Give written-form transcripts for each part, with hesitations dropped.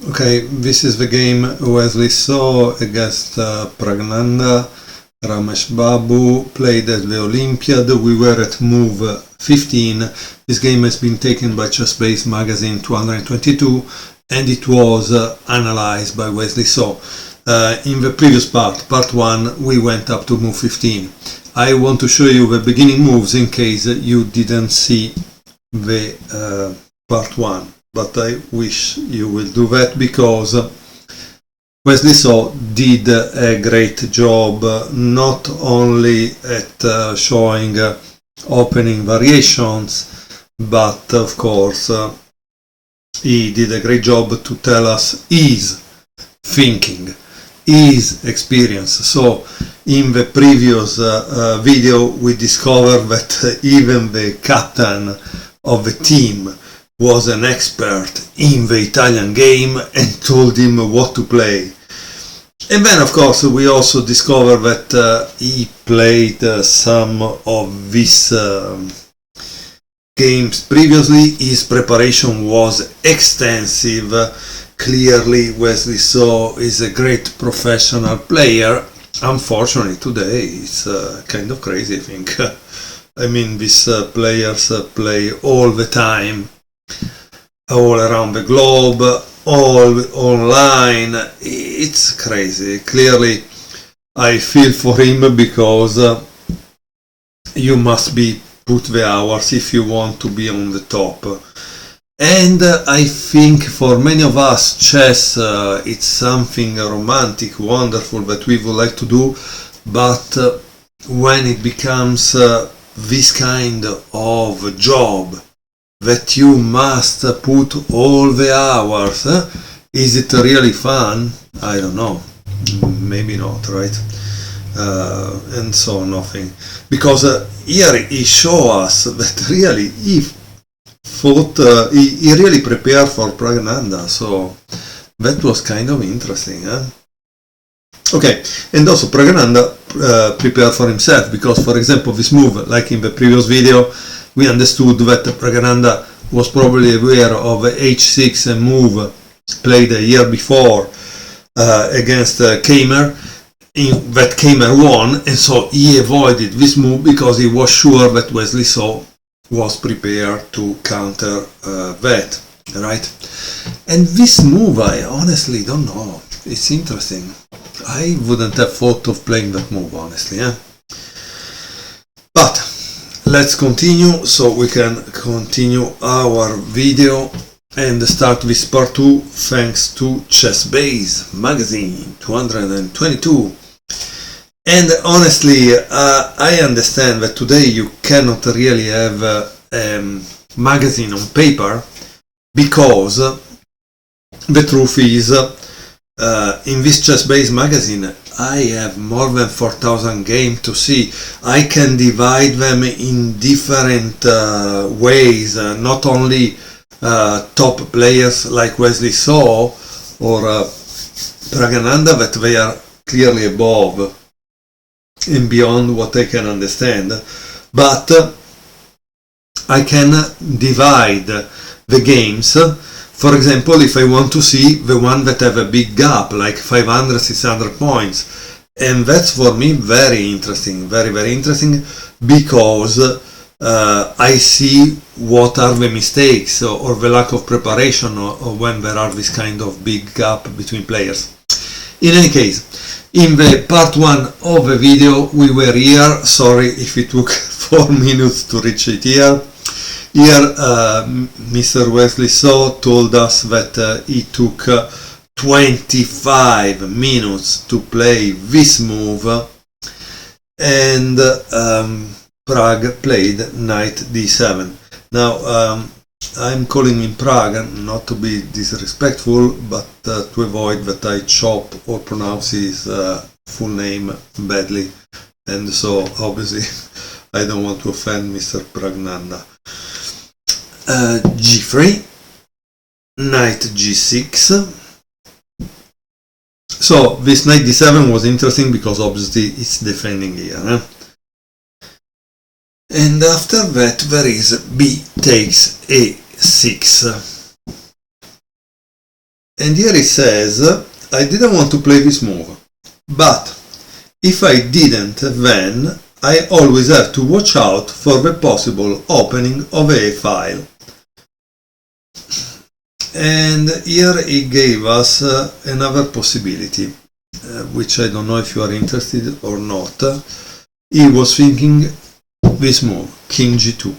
Okay, this is the game Wesley So against Pragg. Ramesh Babu played at the Olympiad. We were at move 15. This game has been taken by Chessbase magazine 222 and it was analyzed by Wesley So. In the previous part 1, we went up to move 15. I want to show you the beginning moves in case you didn't see the part 1. But I wish you will do that because Wesley So did a great job not only at showing opening variations, but of course he did a great job to tell us his thinking, his experience. So in the previous video we discovered that even the captain of the team was an expert in the Italian game and told him what to play. And then of course we also discovered that he played some of these games previously. His preparation was extensive. Clearly Wesley So is a great professional player. Unfortunately today it's kind of crazy, I think. I mean, these players play all the time, all around the globe, all online. It's crazy. Clearly I feel for him because you must be put the hours if you want to be on the top. And I think for many of us chess it's something romantic, wonderful that we would like to do, but when it becomes this kind of job that you must put all the hours, is it really fun? I don't know, maybe not, right? And so nothing, because here he show us that really he thought, he really prepared for Pragg, so that was kind of interesting, Okay, and also Pragg prepared for himself, because for example this move, like in the previous video, we understood that Pragg was probably aware of h6 move played a year before against Kamer, in that Kamer won, and so he avoided this move because he was sure that Wesley So was prepared to counter that, right? And this move, I honestly don't know. It's interesting. I wouldn't have thought of playing that move, honestly. But let's continue so we can continue our video and start with part 2 thanks to Chessbase magazine 222. And honestly, I understand that today you cannot really have a magazine on paper, because the truth is, in this Chessbase magazine I have more than 4,000 games to see. I can divide them in different ways, not only top players like Wesley So or Pragg, that they are clearly above and beyond what I can understand, but I can divide the games. For example, if I want to see the one that have a big gap, like 500, 600 points, and that's for me very interesting, very interesting, because I see what are the mistakes or the lack of preparation or when there are this kind of big gap between players. In any case, in the part 1 of the video we were here. Sorry if it took 4 minutes to reach it here. Here Mr. Wesley So told us that he took 25 minutes to play this move, and Pragg played knight d7. Now I'm calling him Pragg not to be disrespectful, but to avoid that I chop or pronounce his full name badly, and so obviously I don't want to offend Mr. Pragg. G3, knight g6. So this knight d7 was interesting because obviously it's defending here, and after that there is b takes a6. And here it says, I didn't want to play this move, but if I didn't, then I always have to watch out for the possible opening of a file. And here he gave us another possibility, which I don't know if you are interested or not. He was thinking this move, King G2.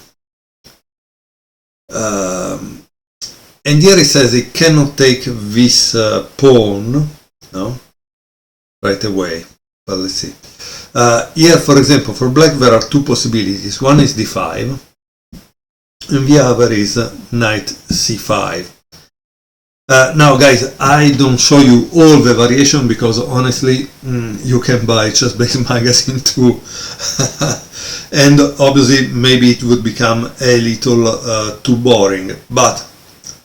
And here he says he cannot take this pawn, no, right away. But let's see. Here, for example, for black there are two possibilities. One is d5, and the other is knight c5. Now, guys, I don't show you all the variation because honestly, you can buy Chessbase magazine too, and obviously maybe it would become a little too boring. But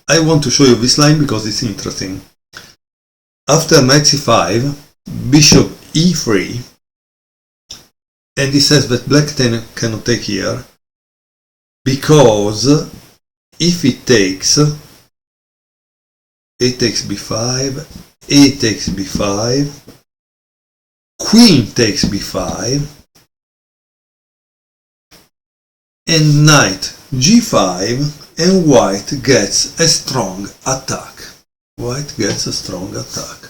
I want to show you this line because it's interesting. After knight c5, bishop e3, and he says that black cannot take here because if it takes b5, a takes b5, queen takes b5, and knight g5, and white gets a strong attack. White gets a strong attack.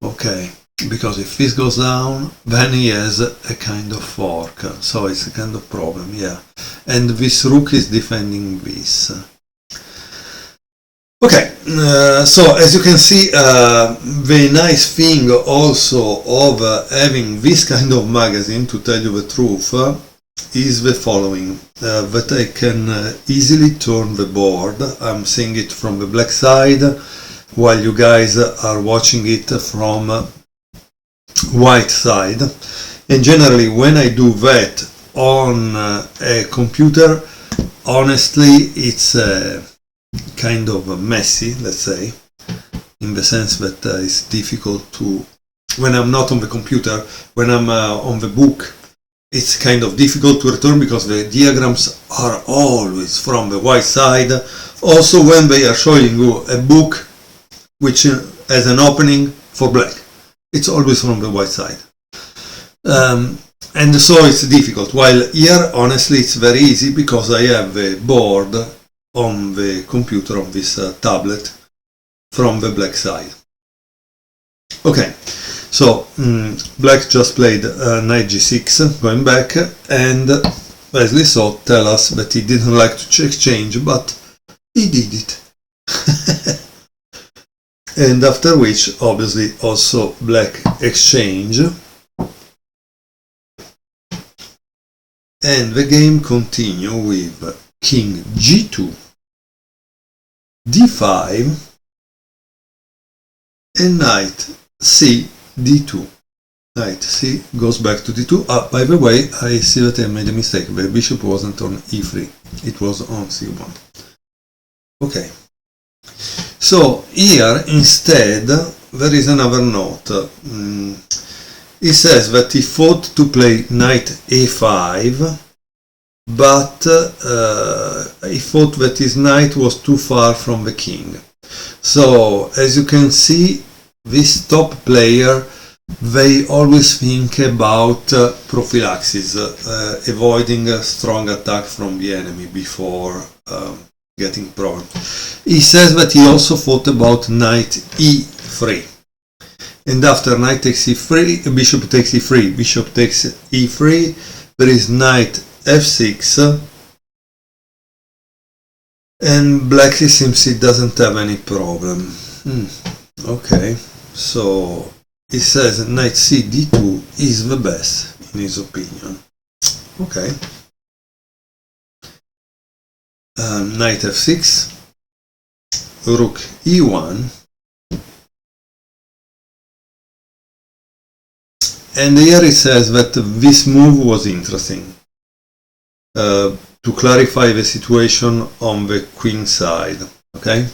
Okay, because if this goes down, then he has a kind of fork, so it's a kind of problem, yeah. And this rook is defending this. Okay, so as you can see, the nice thing also of having this kind of magazine, to tell you the truth, is the following, that I can easily turn the board. I'm seeing it from the black side, while you guys are watching it from white side. And generally when I do that on a computer, honestly it's kind of messy, let's say, in the sense that it's difficult to, when I'm not on the computer, when I'm on the book, it's kind of difficult to return because the diagrams are always from the white side. Also when they are showing you a book which has an opening for black, it's always from the white side. And so it's difficult, while here honestly it's very easy because I have the board on the computer, on this tablet, from the black side. Okay, so black just played knight g6, going back, and Wesley So tell us that he didn't like to exchange, but he did it. And after which, obviously, also black exchange. And the game continue with king g2, d5, and knight c d2. Knight c goes back to d2. Ah, by the way, I see that I made a mistake. The bishop wasn't on e3. It was on c1. Okay. So here instead there is another note. He says that he fought to play knight a5, but he thought that his knight was too far from the king. So as you can see, this top player, they always think about prophylaxis, avoiding a strong attack from the enemy before getting problem. He says that he also thought about knight e3, and after knight takes e3, bishop takes e3, bishop takes e3, there is knight f6, and black, it seems he doesn't have any problem. Okay, so he says knight c d2 is the best in his opinion. Okay. Knight f6, rook e1, and here it says that this move was interesting to clarify the situation on the queen side. Okay,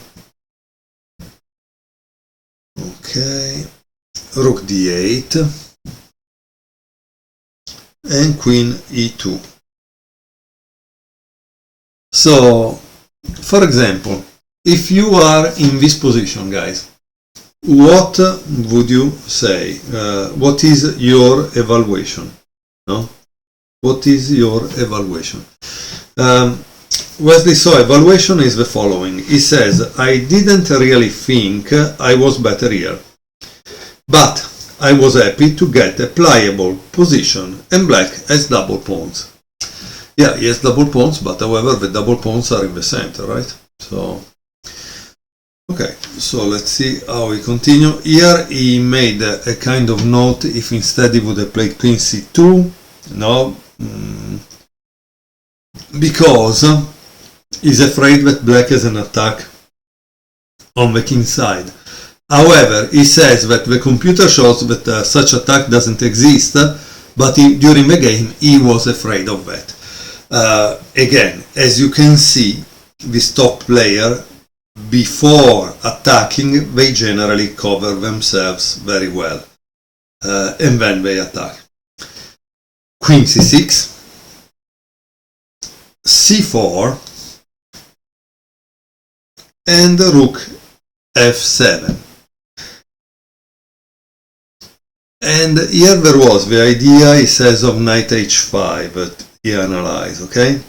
okay, rook d8 and queen e2. So, for example, if you are in this position, guys, what would you say? What is your evaluation? No? What is your evaluation? Wesley So evaluation is the following. He says, I didn't really think I was better here, but I was happy to get a pliable position and black has double pawns. Yeah, he has double pawns, but however the double pawns are in the center, right? So, okay, so let's see how he continue. Here he made a kind of note if instead he would have played queen c2, no, because he's afraid that black has an attack on the king side. However, he says that the computer shows that such attack doesn't exist, but during the game he was afraid of that. Again, as you can see, this top player, before attacking, they generally cover themselves very well, and then they attack. Queen c6, c4, and rook f7. And here there was the idea, he says, of knight h5 that he analyzed, okay,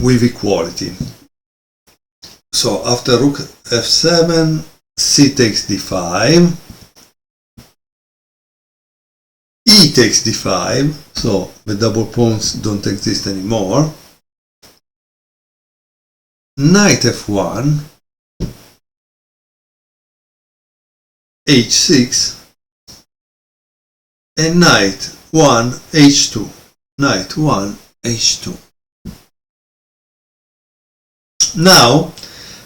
with equality. So after rook f7, c takes d5, e takes d5, so the double pawns don't exist anymore, knight f1, h6, and knight 1 h2, knight 1 h2. Now,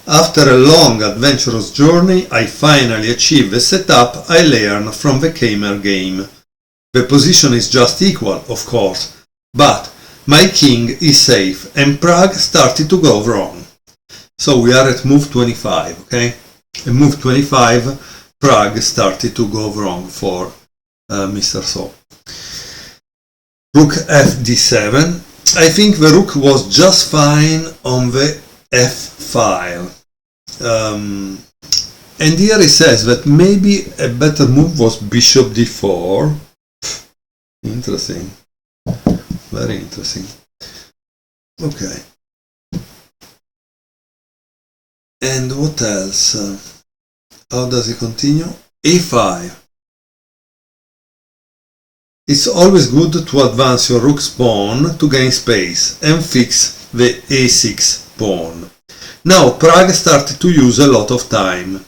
after a long adventurous journey, I finally achieved the setup I learned from the Gamer game. The position is just equal, of course, but my king is safe and Pragg started to go wrong. So we are at move 25, okay? At move 25, Pragg started to go wrong for Mr. So. Rook fd7. I think the rook was just fine on the f file. And here he says that maybe a better move was bishop d4. Interesting. Very interesting. Okay. And what else? How does he continue? a5. It's always good to advance your rook's pawn to gain space and fix the a6 pawn. Now Pragg started to use a lot of time.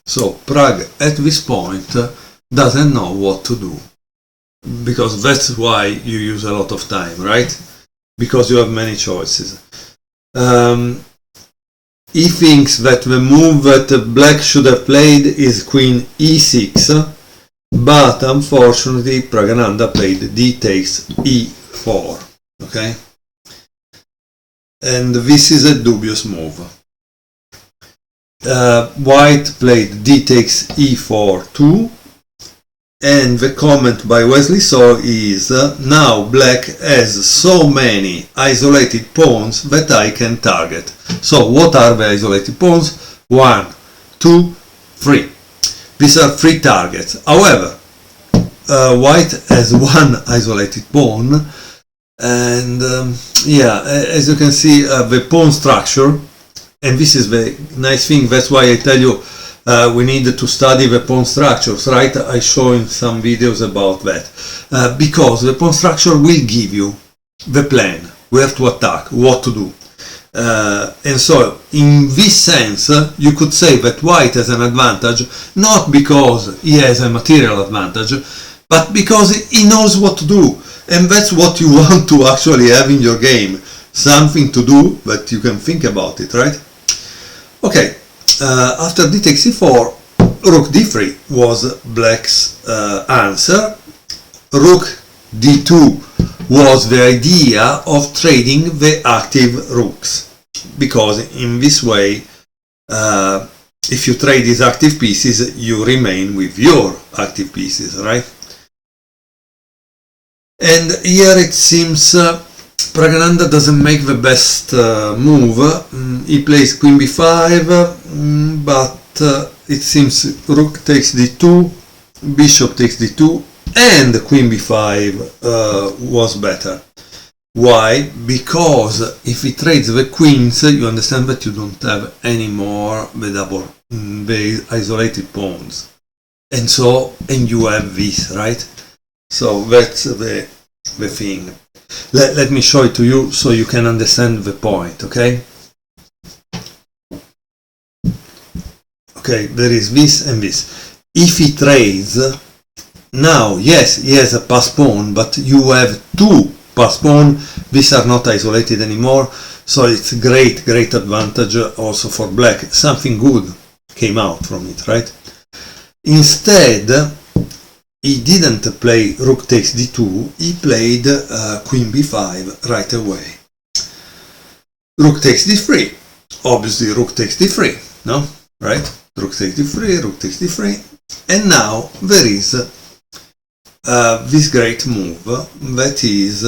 So Pragg at this point doesn't know what to do. Because that's why you use a lot of time, right? Because you have many choices. He thinks that the move that black should have played is queen e6, but unfortunately Praggananda played d takes e4, okay? And this is a dubious move. White played d takes e4 too, and the comment by Wesley So is, now black has so many isolated pawns that I can target. So what are the isolated pawns? 1, 2, 3. These are 3 targets. However, white has 1 isolated pawn, and yeah, as you can see, the pawn structure, and this is the nice thing, that's why I tell you we need to study the pawn structures, right? I show in some videos about that, because the pawn structure will give you the plan, where to attack, what to do. And so, in this sense, you could say that white has an advantage, not because he has a material advantage, but because he knows what to do. And that's what you want to actually have in your game. Something to do that you can think about it, right? Okay, after d takes e4, rook d3 was black's answer. Rook d2 was the idea of trading the active rooks, because in this way, if you trade these active pieces, you remain with your active pieces, right? And here it seems Pragg doesn't make the best move. He plays queen b5, but it seems rook takes d2, bishop takes d2, and queen b5 was better. Why? Because if he trades the queens, you understand that you don't have any more the isolated pawns, and you have this, right? So that's the thing. Let me show it to you so you can understand the point, okay? Okay, there is this and this. If he trades, now, yes, he has a pass pawn, but you have two pass pawn. These are not isolated anymore, so it's great advantage also for black. Something good came out from it, right? Instead, he didn't play rook takes d2, he played queen b5 right away. Rook takes d3, obviously rook takes d3, no? Right? Rook takes d3, rook takes d3, and now there is this great move that is,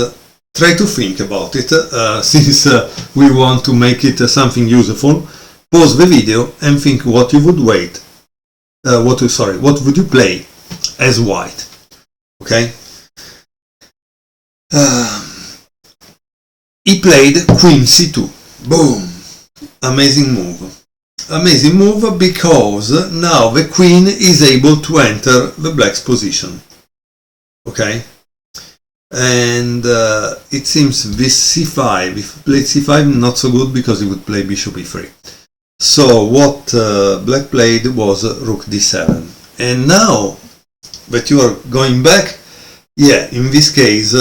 try to think about it, since we want to make it something useful. Pause the video and think what you would what would you play as white, okay? He played queen c2, boom, amazing move because now the queen is able to enter the black's position, okay? And it seems this c5, if he played c5, not so good because he would play bishop e3. So what black played was rook d7, and now that you are going back, yeah, in this case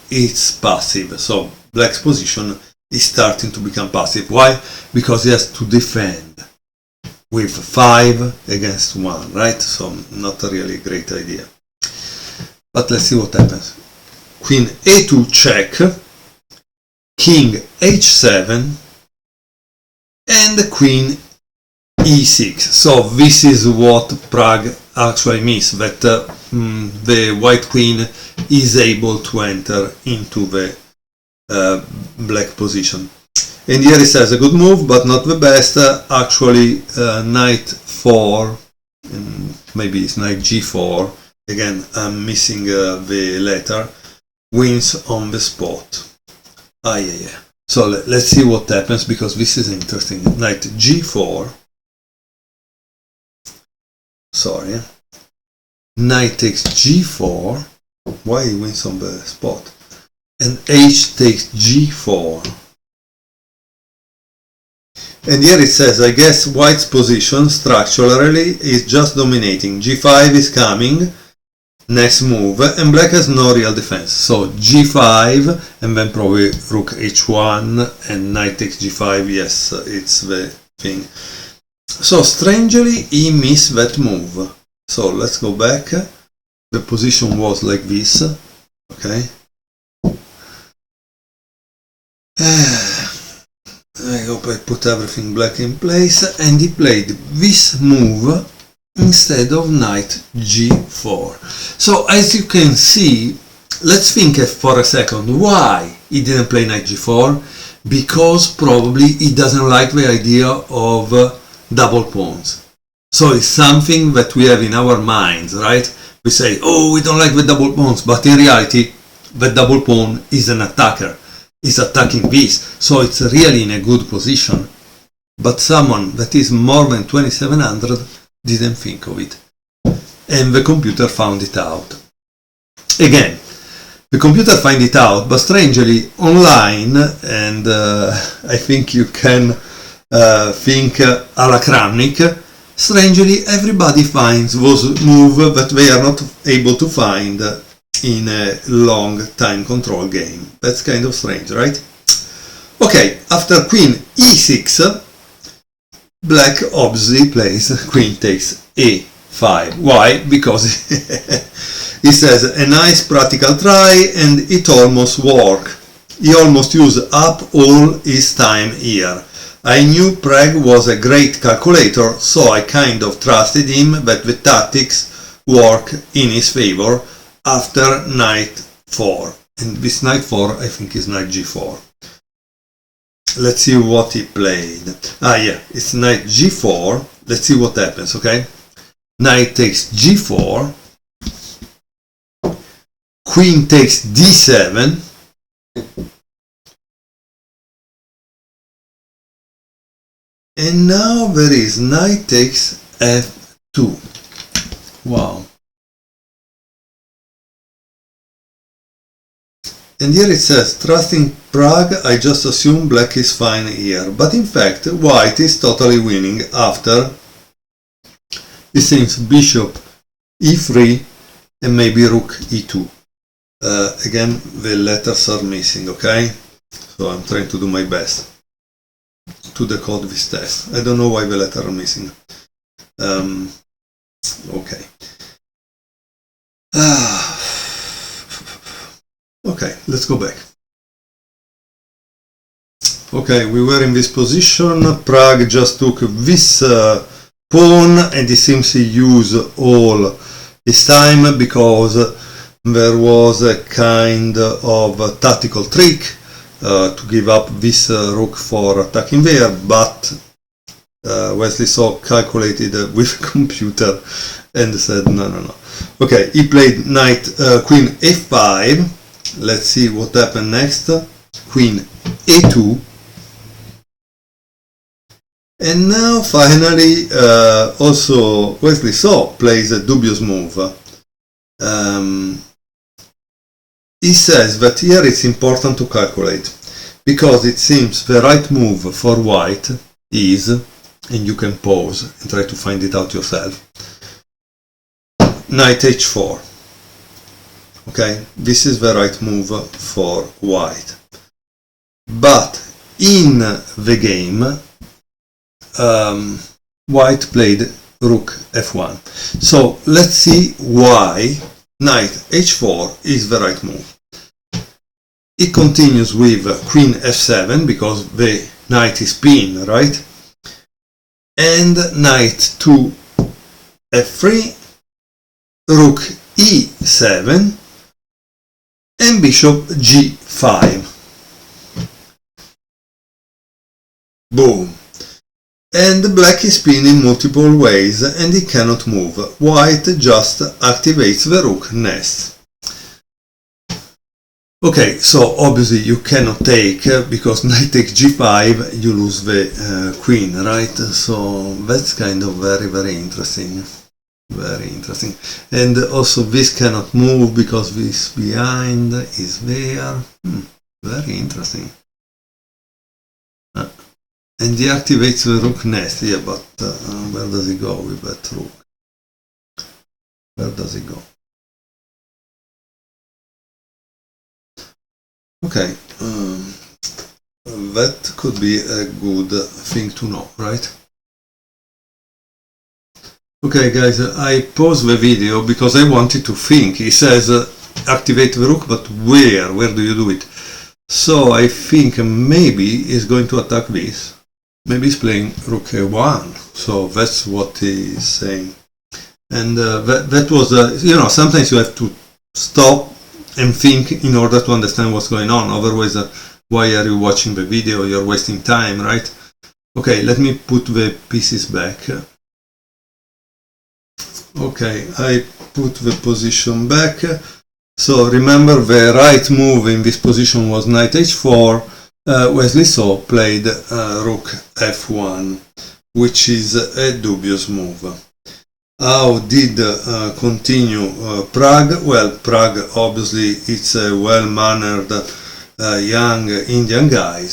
it's passive, so black's position is starting to become passive. Why? Because he has to defend with 5 against 1, right? So not a really great idea. But let's see what happens. Queen a2 check, king h7, and queen e6. So this is what Pragg actually means, that the white queen is able to enter into the black position. And here it says a good move, but not the best. Actually, knight 4, maybe it's knight g4. Again, I'm missing the letter. Wins on the spot. Yeah. So let's see what happens, because this is interesting. Knight g4. Sorry. Knight takes g4. Why he wins on the spot? And h takes g4. And here it says, I guess white's position structurally is just dominating. g5 is coming. Next move, and black has no real defense. So g5, and then probably rook h1, and knight takes g5. Yes, it's the thing. So strangely, he missed that move. So let's go back. The position was like this. Okay. I hope I put everything black in place, and he played this move instead of knight g4. So as you can see, let's think for a second why he didn't play knight g4. Because probably he doesn't like the idea of double pawns. So it's something that we have in our minds, right? We say, oh, we don't like the double pawns, but in reality the double pawn is an attacker, is attacking this, so it's really in a good position. But someone that is more than 2700 didn't think of it, and the computer found it out. Again, the computer find it out, but strangely online, and I think you can think a la Kramnik, strangely everybody finds those moves that they are not able to find in a long time control game. That's kind of strange, right? Okay, after queen e6, black obviously plays queen takes a5. Why? Because he says a nice practical try, and it almost worked. He almost used up all his time here. I knew Pragg was a great calculator, so I kind of trusted him that the tactics work in his favor after knight 4. And this knight 4, I think, is knight g4. Let's see what he played. Yeah, it's knight g4. Let's see what happens, okay? Knight takes g4. Queen takes d7. And now there is knight takes f2. Wow. And here it says, trusting Pragg, I just assume black is fine here. But in fact, white is totally winning after, it seems, bishop e3 and maybe rook e2. Again, the letters are missing, okay? So I'm trying to do my best to decode this test. I don't know why the letters are missing. Okay. Okay, let's go back. Okay, we were in this position. Pragg just took this pawn, and it seems he used all his time because there was a kind of a tactical trick to give up this rook for attacking there, but Wesley So calculated with a computer and said no. Okay, he played knight queen f5. Let's see what happened next. Queen a2. And now finally also Wesley So plays a dubious move. He says that here it's important to calculate, because it seems the right move for white is, and you can pause and try to find it out yourself, knight h4. Okay, this is the right move for white. But in the game, white played rook f1. So let's see why knight h4 is the right move. It continues with queen f7 because the knight is pinned, right? And knight to f3, rook e7, and bishop g5. Boom. And black is pinned in multiple ways and he cannot move. White just activates the rook nest. Okay, so obviously you cannot take, because knight takes g5, you lose the queen, right? So that's kind of very interesting. Very interesting. And also this cannot move because this behind is there. Very interesting. And he activates the rook nest. Yeah, but where does he go with that rook? Where does he go? Okay, that could be a good thing to know, right? Okay guys, I paused the video because I wanted to think. He says activate the rook, but where? Where do you do it? So I think maybe he's going to attack this. Maybe he's playing rook a1. So that's what he's saying. And that was, you know, sometimes you have to stop and think in order to understand what's going on. Otherwise, why are you watching the video? You're wasting time, right? Okay, let me put the pieces back. Okay, I put the position back. So remember, the right move in this position was knight h4. Wesley So played rook f1, which is a dubious move. How did continue Pragg? Well, Pragg obviously it's a well-mannered young Indian guy,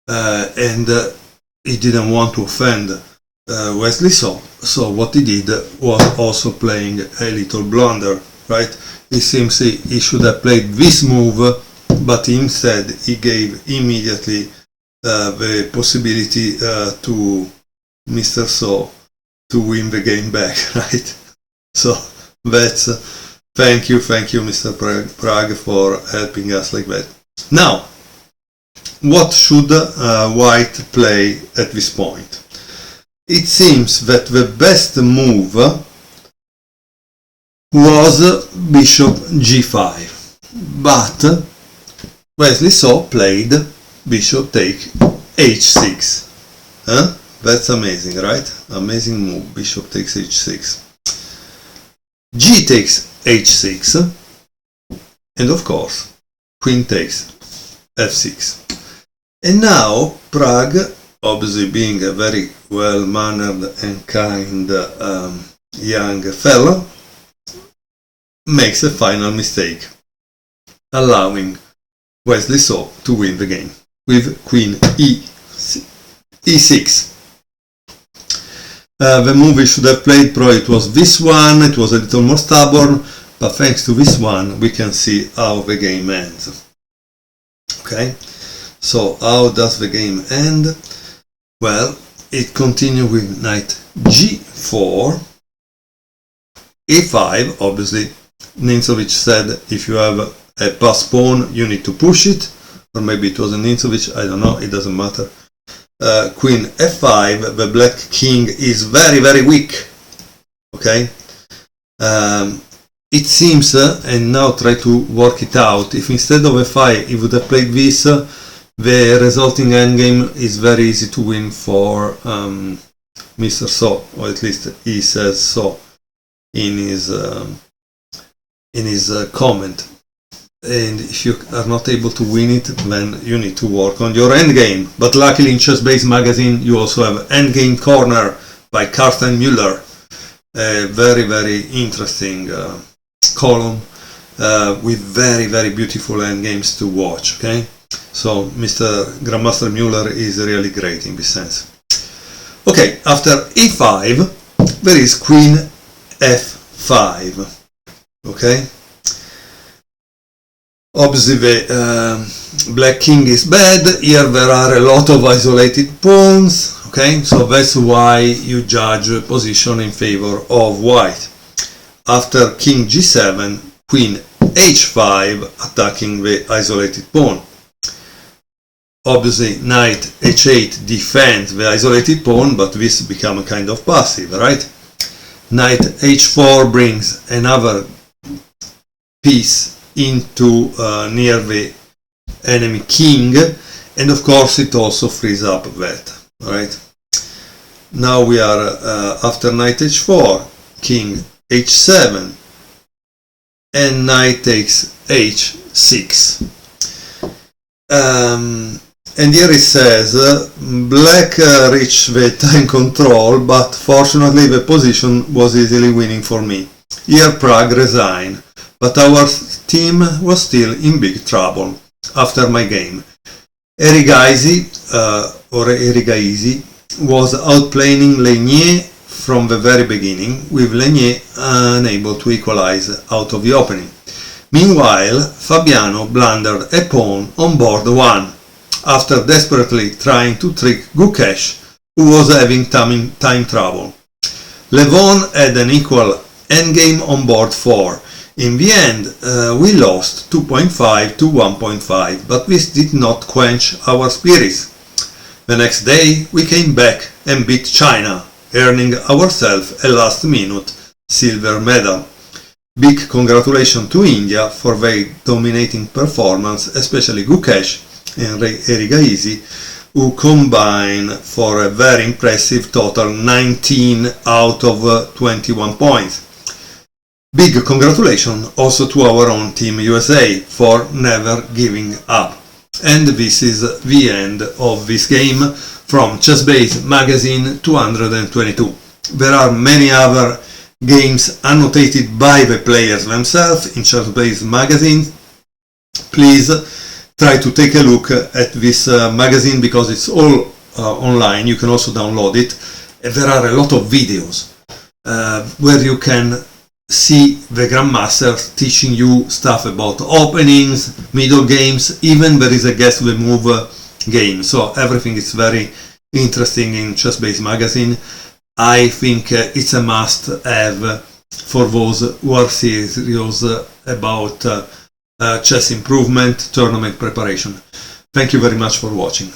and he didn't want to offend Wesley So. So what he did was also playing a little blunder, right? It seems he should have played this move, but instead he gave immediately the possibility to Mr. So to win the game back, right? So that's thank you Mr. Pragg for helping us like that. Now, what should white play at this point? It seems that the best move was bishop g5, but Wesley So played bishop take h6. Huh? That's amazing, right? Amazing move. Bishop takes h6. G takes h6. And of course, queen takes f6. And now Pragg, obviously being a very well-mannered and kind young fellow, makes a final mistake, allowing Wesley So to win the game with queen e6. The move we should have played, probably it was this one. It was a little more stubborn, but thanks to this one we can see how the game ends. Okay, so how does the game end? Well, it continues with knight g4, e5. Obviously Nintsovich said if you have a pass pawn you need to push it, or maybe it was a Nintsovich, I don't know, it doesn't matter. Queen f5, the black king is very weak. Okay, it seems, and now try to work it out, if instead of f5 he would have played this, the resulting endgame is very easy to win for Mr. So, or at least he says so in his comment. And if you are not able to win it, then you need to work on your endgame. But luckily in Chessbase magazine you also have Endgame Corner by Carsten Müller, a very interesting column with very beautiful endgames to watch. Okay, so Mr. Grandmaster Müller is really great in this sense. Okay, after e5 there is queen f5. Okay, obviously the black king is bad. Here there are a lot of isolated pawns. Okay, so that's why you judge a position in favor of white. After king g7, queen h5, attacking the isolated pawn. Obviously knight h8 defends the isolated pawn, but this becomes kind of passive, right? Knight h4 brings another piece into near the enemy king, and of course it also frees up that. Right, now we are after knight h4, king h7, and knight takes h6. And here it says black reached the time control, but fortunately the position was easily winning for me. Here Pragg resigned, but our team was still in big trouble after my game. Erigaisi was outplaying Legnier from the very beginning, with Legnier unable to equalize out of the opening. Meanwhile, Fabiano blundered a pawn on board 1, after desperately trying to trick Gukesh, who was having time trouble. Levon had an equal endgame on board 4. In the end, we lost 2.5 to 1.5, but this did not quench our spirits. The next day, we came back and beat China, earning ourselves a last-minute silver medal. Big congratulations to India for their dominating performance, especially Gukesh and Erigaisi, who combined for a very impressive total 19 out of 21 points. Big congratulations also to our own Team USA for never giving up. And this is the end of this game from Chessbase magazine 222. There are many other games annotated by the players themselves in Chessbase magazine. Please try to take a look at this magazine because it's all online. You can also download it. There are a lot of videos where you can see the grandmasters teaching you stuff about openings, middle games, even there is a guess the move game. So everything is very interesting in Chessbase magazine. I think it's a must have for those who are serious about chess improvement, tournament preparation. Thank you very much for watching.